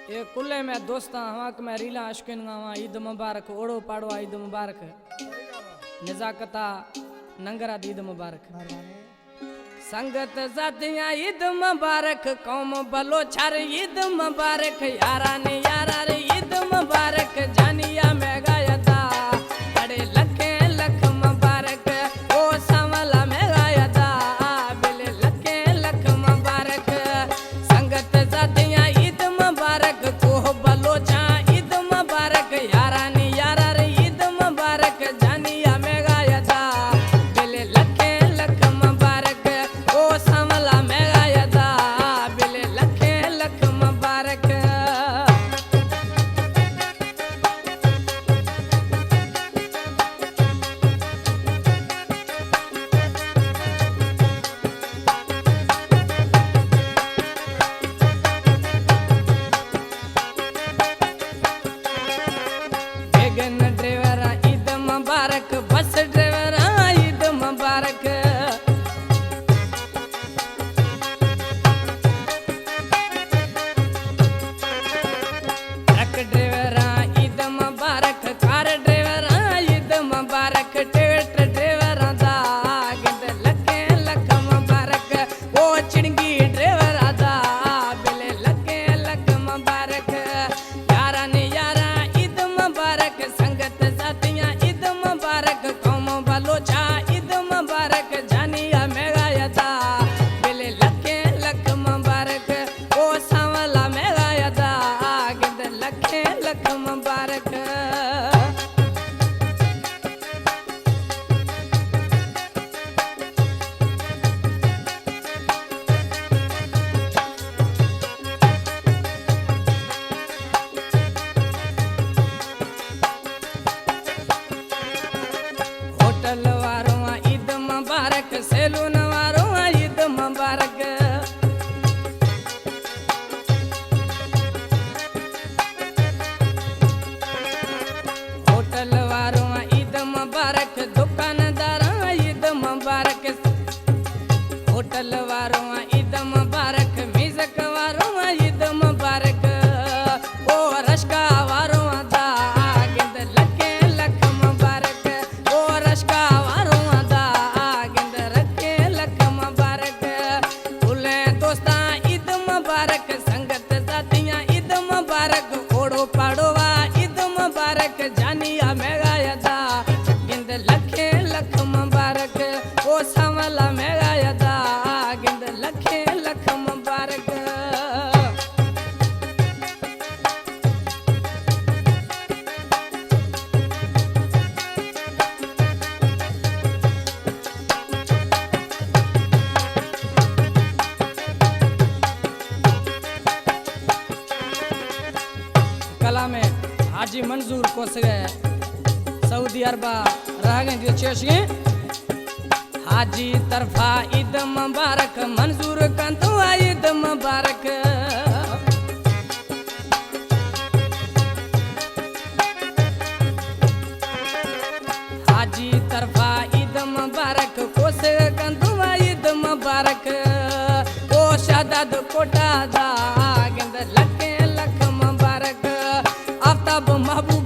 ये कुल्ले में दोस्ता हवाक में रीला अशकिन गावा ईद मुबारक ओड़ो पाड़वा ईद मुबारक नजाकता नंगरा ईद मुबारक संगत जातियां ईद मुबारक कौम बलोचार ईद मुबारक यारा ने यारा रे ईद मुबारक जानिया में गायता बड़े लखे लख मुबारक ओ सावला में गायता बिले लखे लख मुबारक संगत जातियां ईद मुबारक को बलोचा ईद मुबारक यारा ने यारा रे ईद मुबारक जानिया में गायता बिले लखे लख मुबारक ओ सावला में गायता बिले लखे लख मुबारक वेगन ड्राइवर ईद मुबारक बस ड्राइवर ईद मुबारक ट्रक ड्राइवर ईद मुबारक कार ड्राइवर ईद मुबारक ट्रैक्टर ड्राइवर दा गिंद लखे लख मुबारक ओ चिड़गी ड्राइवर दा बिले लखे लख मुबारक यारा ने यारा ईद मुबारक संगत जातियां ईद मुबारक कौम बलोचा ईद मुबारक जानिया में गायता बिले लखे लख मुबारक ओ सावला में गायता गिंद लखे लख मुबारक होटल वारों ईद मुबारक सैलून वारों ईद मुबारक होटल वारों ईद मुबारक दुकानदार ईद मुबारक होटल वारों ईद मुबारक म्यूजिक वारों ईद मुबारक ओ रश्का वारों दा गिंद लखे लख मुबारक ओ रश्का वारों दा गिंद रखे लख मुबारक फुले दोस्ता ईद मुबारक संगत जातियां ईद मुबारक ओड़ो पाड़ोवा ईद मुबारक जानिया में गायता गिंद लखे लख मुबारक ओ सावला में गायता गिंद लखे लख मुबारक कला में हाजी मंजूर को सगे सऊदी अरबा रह गए जो चेशगे हाजी तरफा ईद मुबारक मंजूर कंतु ईद मुबारक हाजी तरफा ईद मुबारक कोस कंतु ईद मुबारक ओ शादाद कोटा दा गिंद लखे लख मुबारक आफ्ताब महबूब